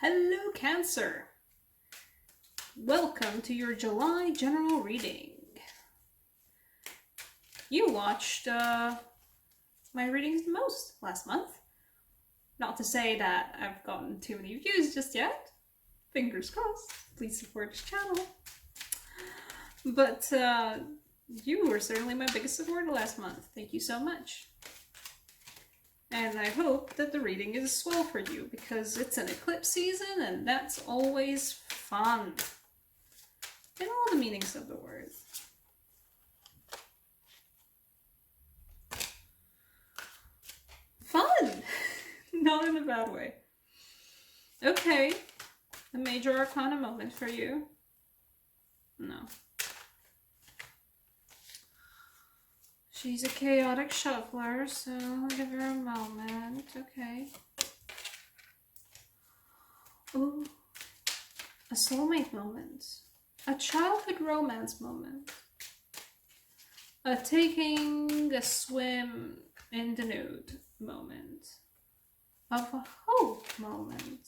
Hello, Cancer! Welcome to your July general reading. You watched my readings the most last month. Not to say that I've gotten too many views just yet. Fingers crossed. Please support this channel. But you were certainly my biggest supporter last month. Thank you so much. And I hope that the reading is swell for you, because it's an eclipse season and that's always fun. In all the meanings of the word. Fun! Not in a bad way. Okay. A major arcana moment for you. No. She's a chaotic shuffler, so I'll give her a moment. Okay. Ooh. A soulmate moment. A childhood romance moment. A taking a swim in the nude moment. Of a hope moment.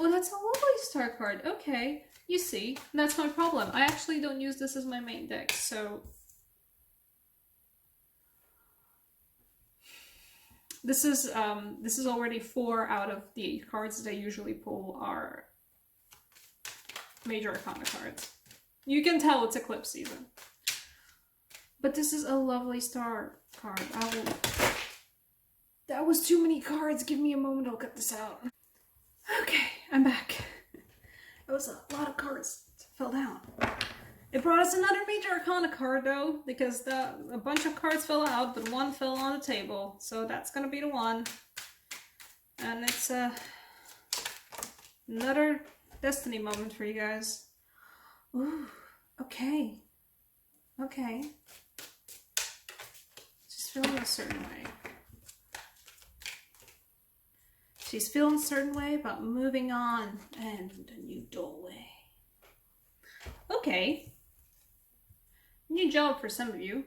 Oh, that's a lovely star card. Okay. You see, that's my problem. I actually don't use this as my main deck, so... This is already 4 out of the 8 cards that I usually pull are major arcana cards. You can tell it's eclipse season. But this is a lovely star card. That was too many cards. Give me a moment, I'll cut this out. Okay, I'm back. That was a lot of cards. It fell down. It brought us another major arcana card though, because a bunch of cards fell out, but one fell on the table. So that's gonna be the one. And it's another destiny moment for you guys. Ooh, okay. Okay. She's feeling a certain way. She's feeling a certain way about moving on and a new doorway. Okay. New job for some of you.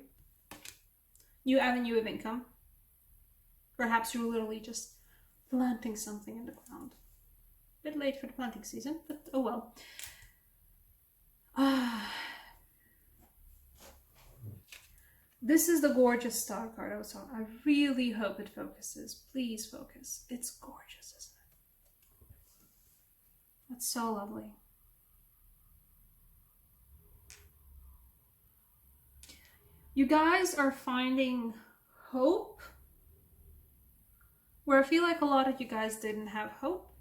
New avenue of income. Perhaps you're literally just planting something in the ground. A bit late for the planting season, but oh well. This is the gorgeous star card I was talking. I really hope it focuses. Please focus. It's gorgeous, isn't it? That's so lovely. You guys are finding hope where I feel like a lot of you guys didn't have hope.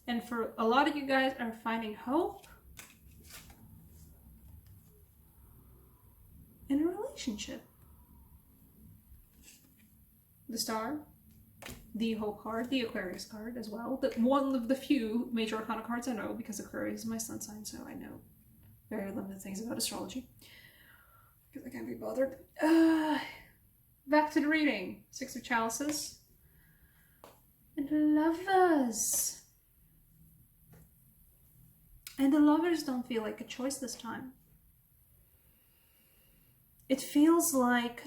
And for a lot of you guys are finding hope in a relationship. The star, the hope card, the Aquarius card as well. One of the few major arcana cards I know, because Aquarius is my sun sign, so I know very limited things about astrology. Because I can't be bothered. Back to the reading. 6 of Chalices. And the Lovers. And the Lovers don't feel like a choice this time. It feels like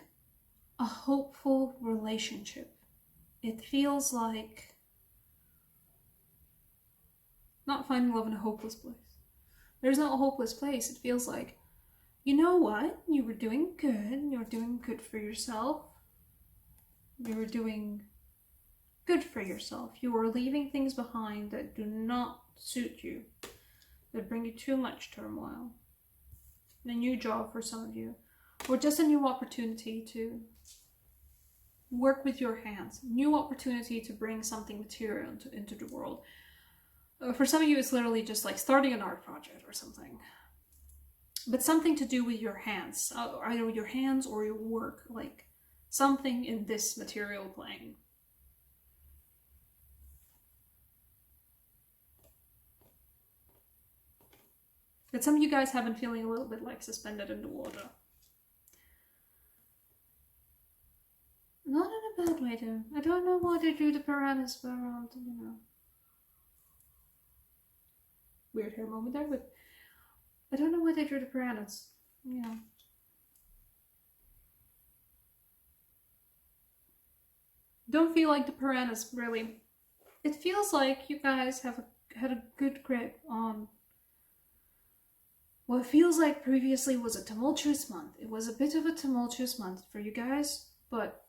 a hopeful relationship. It feels like not finding love in a hopeless place. There's no hopeless place. It feels like, you know what? You were doing good. You were doing good for yourself. You were doing good for yourself. You were leaving things behind that do not suit you, that bring you too much turmoil. A new job for some of you, or just a new opportunity to work with your hands. New opportunity to bring something material into the world. For some of you, it's literally just like starting an art project or something. But something to do with your hands, either your hands or your work, like something in this material plane. But some of you guys have been feeling a little bit like suspended in the water. Not in a bad way though. I don't know why they drew the piranhas around, you know. Weird hair moment there, but I don't know why they drew the piranhas. You know. Don't feel like the piranhas, really. it feels like you guys have had a good grip on what feels like previously was a tumultuous month. It was a bit of a tumultuous month for you guys, but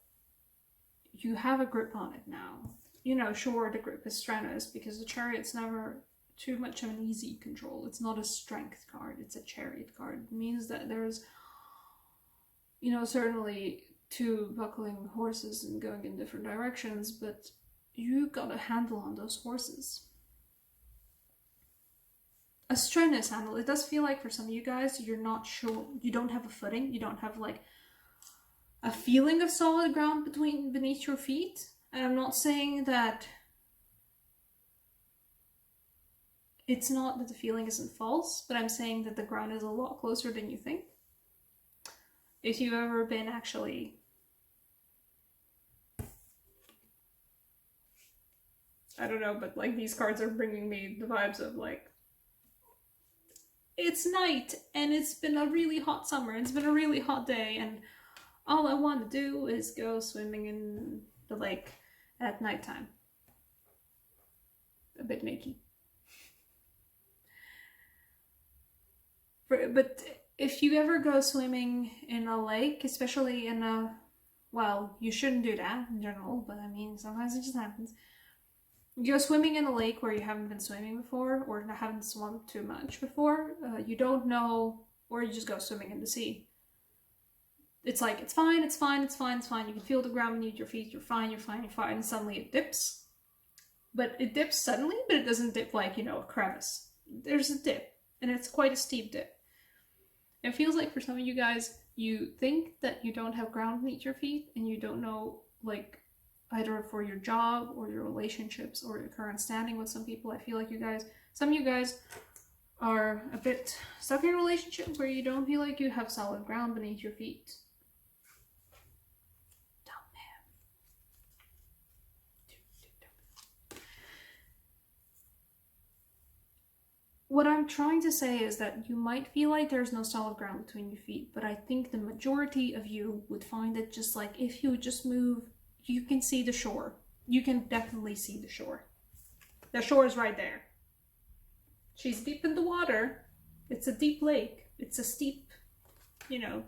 you have a grip on it now. You know, sure, the grip is strenuous because the Chariot's never too much of an easy control. It's not a strength card, it's a Chariot card. It means that there's, you know, certainly two buckling horses and going in different directions, but you got a handle on those horses. A strenuous handle. It does feel like for some of you guys, you're not sure, you don't have a footing, you don't have like a feeling of solid ground beneath your feet. And I'm not saying that it's not that the feeling isn't false, but I'm saying that the ground is a lot closer than you think. If you've ever been actually I don't know, but like these cards are bringing me the vibes of like, it's night and it's been a really hot summer, it's been a really hot day, and all I want to do is go swimming in the lake at nighttime. A bit naked. But if you ever go swimming in a lake, especially in a, well, you shouldn't do that in general, but I mean, sometimes it just happens. You go swimming in a lake where you haven't been swimming before, or haven't swum too much before, you don't know, or you just go swimming in the sea. It's like, it's fine, it's fine, it's fine, it's fine. You can feel the ground beneath your feet, you're fine, you're fine, you're fine, and suddenly it dips. But it dips suddenly, but it doesn't dip like, you know, a crevice. There's a dip, and it's quite a steep dip. It feels like for some of you guys, you think that you don't have ground beneath your feet, and you don't know, like, either for your job or your relationships or your current standing with some people. I feel like you guys, some of you guys are a bit stuck in a relationship where you don't feel like you have solid ground beneath your feet. What I'm trying to say is that you might feel like there's no solid ground between your feet, but I think the majority of you would find it just like if you just move, you can see the shore. You can definitely see the shore. The shore is right there. She's deep in the water. It's a deep lake. It's a steep, you know,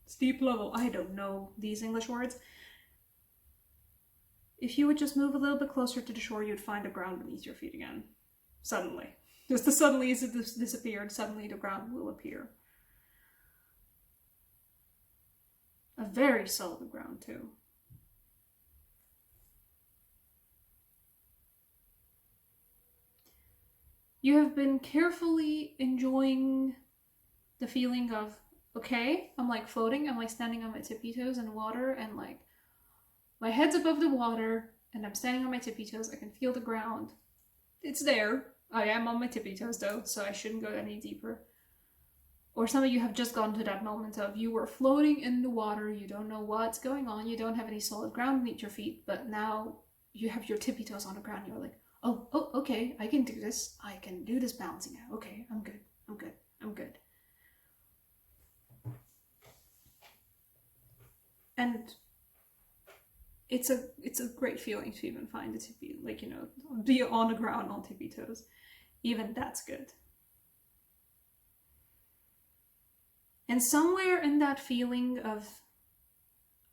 steep level. I don't know these English words. If you would just move a little bit closer to the shore, you'd find the ground beneath your feet again. Suddenly. Just as suddenly as it disappeared, suddenly the ground will appear. A very solid ground, too. You have been carefully enjoying the feeling of, okay, I'm like floating, I'm like standing on my tippy toes in water, and like my head's above the water, and I'm standing on my tippy toes. I can feel the ground. It's there. I am on my tippy toes though, so I shouldn't go any deeper. Or some of you have just gotten to that moment of you were floating in the water, you don't know what's going on, you don't have any solid ground beneath your feet, but now you have your tippy toes on the ground, you're like, oh, okay, I can do this. I can do this balancing out. Okay, I'm good, I'm good, I'm good. And it's a great feeling to even find the tippy, like, you know, be on the ground on tippy toes. Even that's good. And somewhere in that feeling of,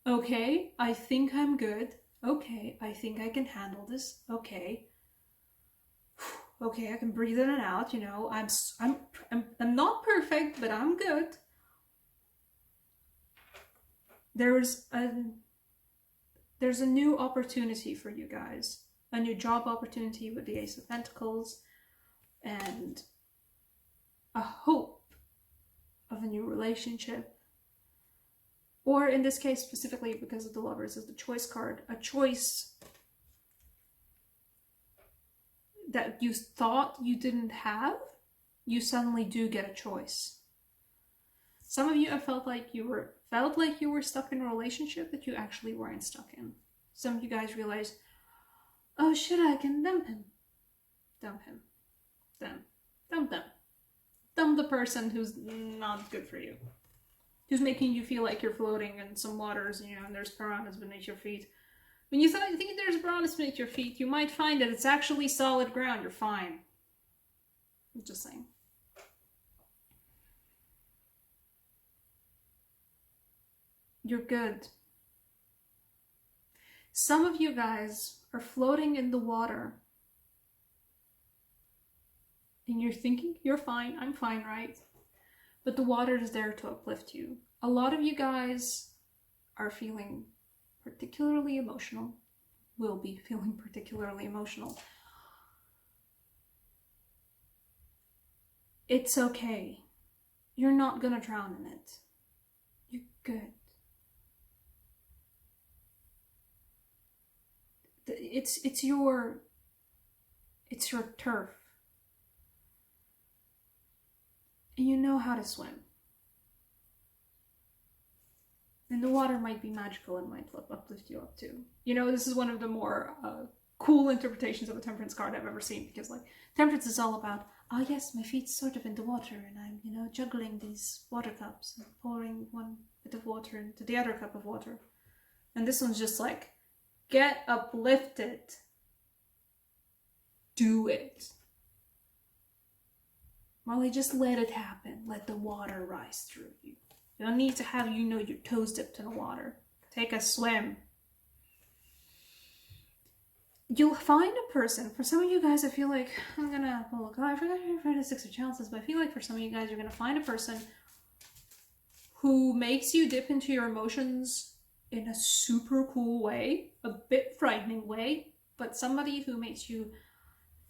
okay, I think I'm good. Okay, I think I can handle this. Okay, I can breathe in and out. You know, I'm not perfect, but I'm good. There's a new opportunity for you guys, a new job opportunity with the Ace of Pentacles, and a hope of a new relationship. Or in this case specifically, because of the Lovers is the choice card, a choice that you thought you didn't have, you suddenly do get a choice. Some of you have felt like you were stuck in a relationship that you actually weren't stuck in. Some of you guys realized, oh shit, I can dump him. Dump him. Dump them. Dump the person who's not good for you. Who's making you feel like you're floating in some waters, you know, and there's piranhas beneath your feet. When you think there's piranhas beneath your feet, you might find that it's actually solid ground. You're fine. I'm just saying. You're good. Some of you guys are floating in the water. And you're thinking, you're fine, I'm fine, right? But the water is there to uplift you. A lot of you guys are feeling particularly emotional, will be feeling particularly emotional. It's okay. You're not gonna drown in it. You're good. It's your turf. And you know how to swim. And the water might be magical and might uplift you up too. You know, this is one of the more cool interpretations of a temperance card I've ever seen, because like temperance is all about, oh yes, my feet's sort of in the water and I'm, you know, juggling these water cups and pouring one bit of water into the other cup of water. And this one's just like, get uplifted. Do it. Molly, just let it happen. Let the water rise through you. You don't need to have, you know, your toes dipped in the water. Take a swim. You'll find a person. For some of you guys, I feel like, I'm gonna, oh god, I forgot to find the 6 of Chalices, but I feel like for some of you guys, you're gonna find a person who makes you dip into your emotions in a super cool way, a bit frightening way, but somebody who makes you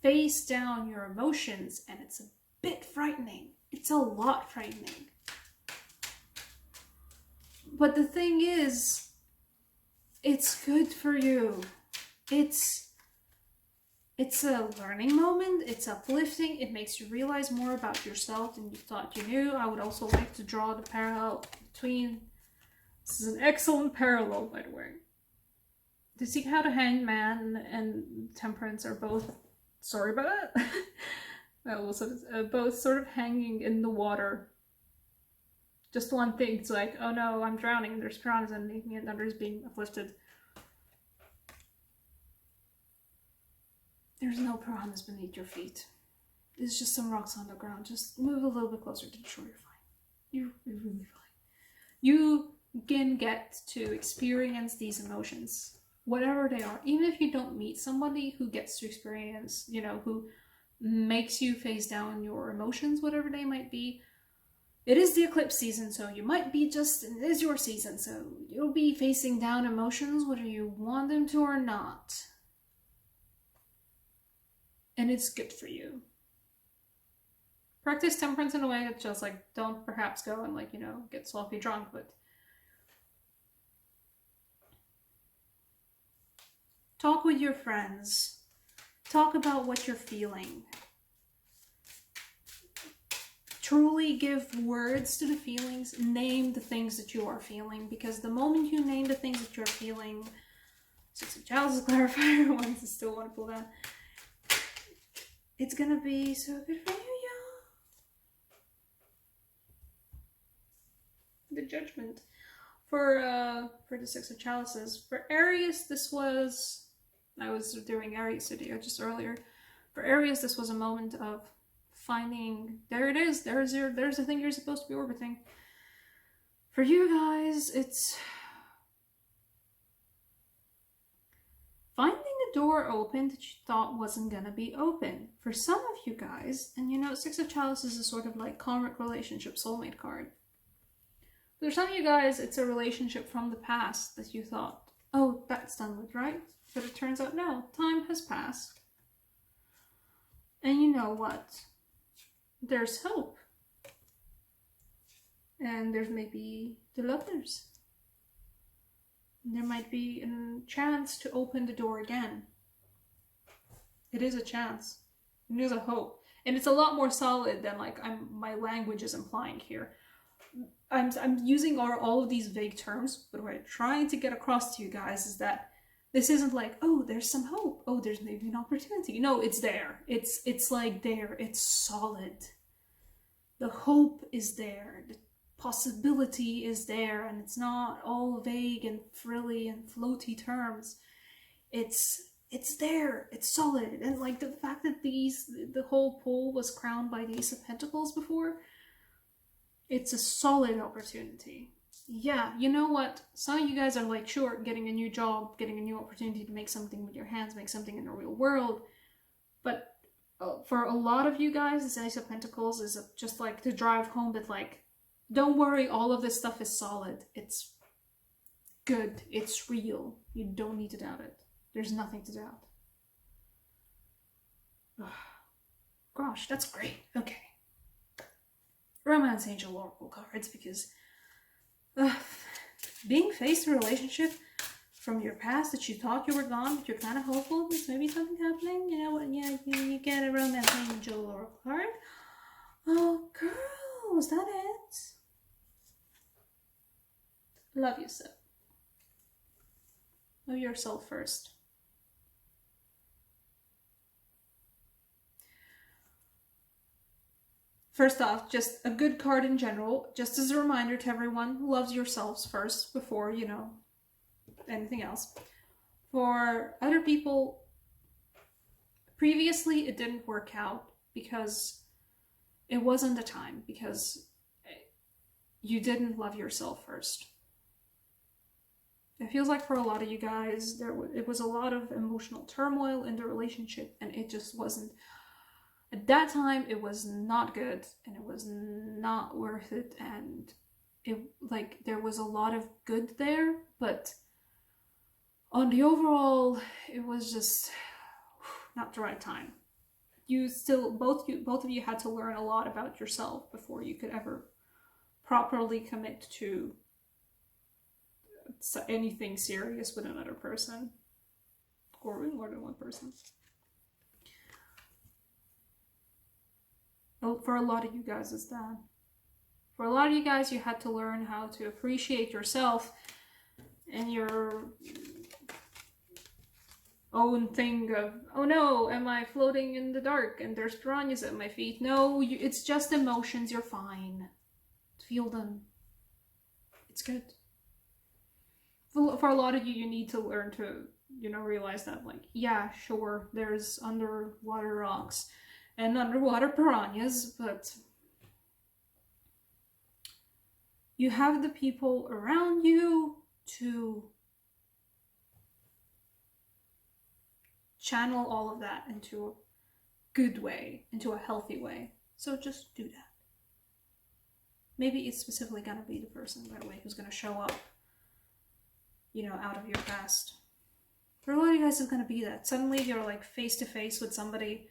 face down your emotions, and it's a bit frightening. It's a lot frightening. But the thing is, it's good for you. It's a learning moment. It's uplifting. It makes you realize more about yourself than you thought you knew. I would also like to draw the parallel between, this is an excellent parallel, by the way. To see how the Hanged Man and Temperance are both, sorry about that, both sort of hanging in the water. Just one thing, it's like, oh no, I'm drowning and there's piranhas underneath me and others being uplifted. There's no piranhas beneath your feet. It's just some rocks on the ground. Just move a little bit closer to the shore, you're fine. You're really fine. You can get to experience these emotions, whatever they are. Even if you don't meet somebody who gets to experience, you know, who makes you face down your emotions, whatever they might be. It is the eclipse season, so you might be just, it is your season, so you'll be facing down emotions whether you want them to or not. And it's good for you. Practice temperance in a way that just like, don't perhaps go and like, you know, get sloppy drunk, but talk with your friends. Talk about what you're feeling. Truly give words to the feelings. Name the things that you are feeling, because the moment you name the things that you're feeling, 6 of Chalices clarifier, ones that still want to pull that, it's gonna be so good for you, y'all. The Judgment. For the 6 of Chalices. For Aries, this was, I was doing Aries video just earlier. For Aries, this was a moment of finding, there it is, there's the thing you're supposed to be orbiting. For you guys, it's finding a door open that you thought wasn't gonna be open. For some of you guys, and you know, 6 of Chalices is sort of like karmic relationship, soulmate card. For some of you guys, it's a relationship from the past that you thought, oh, that's done with, right? But it turns out, no, time has passed. And you know what? There's hope. And there's maybe the lovers. There might be a chance to open the door again. It is a chance. It is a hope. And it's a lot more solid than like my language is implying here. I'm using all of these vague terms, but what I'm trying to get across to you guys is that this isn't like, oh, there's some hope. Oh, there's maybe an opportunity. No, it's there. It's like there. It's solid. The hope is there. The possibility is there, and it's not all vague and frilly and floaty terms. It's It's there, it's solid. And like the fact that the whole pool was crowned by the Ace of Pentacles before, it's a solid opportunity. Yeah, you know what? Some of you guys are like, sure, getting a new job, getting a new opportunity to make something with your hands, make something in the real world. But for a lot of you guys, this Ace of Pentacles is just like to drive home that like, don't worry, all of this stuff is solid. It's good. It's real. You don't need to doubt it. There's nothing to doubt. Gosh, that's great. Okay. Romance Angel Oracle cards, because being faced with a relationship from your past that you thought you were gone, but you're kind of hopeful there's maybe something happening. You know what? Yeah, you get a Romance Angel Oracle card. Oh, girl, is that it? Love yourself. Know yourself first. First off, just a good card in general, just as a reminder to everyone, loves yourselves first before, you know, anything else. For other people, previously it didn't work out because it wasn't the time, because you didn't love yourself first. It feels like for a lot of you guys, it was a lot of emotional turmoil in the relationship, and it just wasn't. At that time, it was not good, and it was not worth it, and it, like, there was a lot of good there, but on the overall, it was just not the right time. You still, both of you had to learn a lot about yourself before you could ever properly commit to anything serious with another person, or with more than one person. For a lot of you guys, it's that. For a lot of you guys, you had to learn how to appreciate yourself and your own thing of, oh no, am I floating in the dark and there's piranhas at my feet? No, it's just emotions, you're fine. Feel them. It's good. For a lot of you, you need to learn to, you know, realize that, like, yeah, sure, there's underwater rocks and underwater piranhas, but you have the people around you to channel all of that into a good way, into a healthy way. So just do that. Maybe it's specifically gonna be the person right away who's gonna show up, you know, out of your past. For a lot of you guys, it's gonna be that. Suddenly you're like face to face with somebody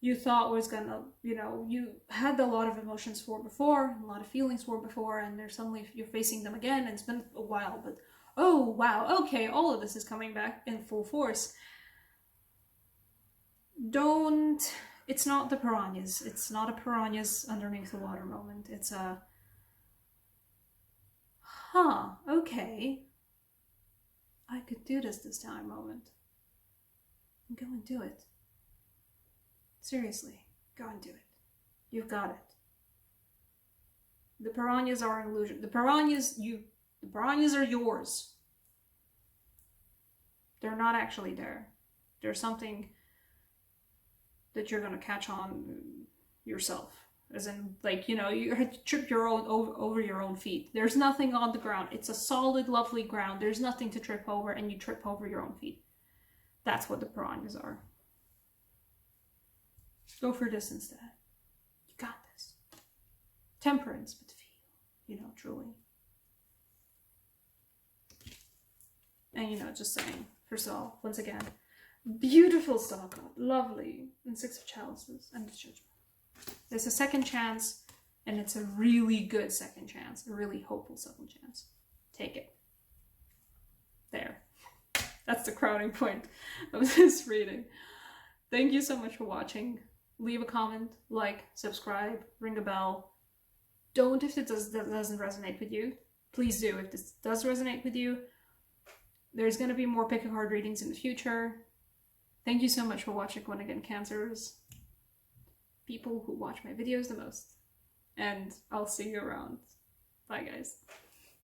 you thought was gonna, you know, you had a lot of emotions for before, a lot of feelings for before, and they're suddenly, you're facing them again, and it's been a while, but oh wow, okay, all of this is coming back in full force. It's not the piranhas. It's not a piranhas underneath the water moment. It's a, okay, I could do this time moment. Go and do it. Seriously, go and do it. You've got it. The piranhas are an illusion. The piranhas are yours. They're not actually there. There's something that you're gonna catch on yourself. As in, like, you know, you had to trip your own over your own feet. There's nothing on the ground. It's a solid, lovely ground. There's nothing to trip over, and you trip over your own feet. That's what the piranhas are. Go for this instead. You got this. Temperance, but feel, you know, truly. And, you know, just saying, first of all, once again, beautiful star card, lovely, and Six of Chalices, and the Judgment. There's a second chance, and it's a really good second chance, a really hopeful second chance. Take it. There. That's the crowning point of this reading. Thank you so much for watching. Leave a comment, like, subscribe, ring a bell. Don't if it doesn't resonate with you. Please do if this does resonate with you. There's going to be more pick a card readings in the future. Thank you so much for watching One Again Cancers. People who watch my videos the most. And I'll see you around. Bye guys.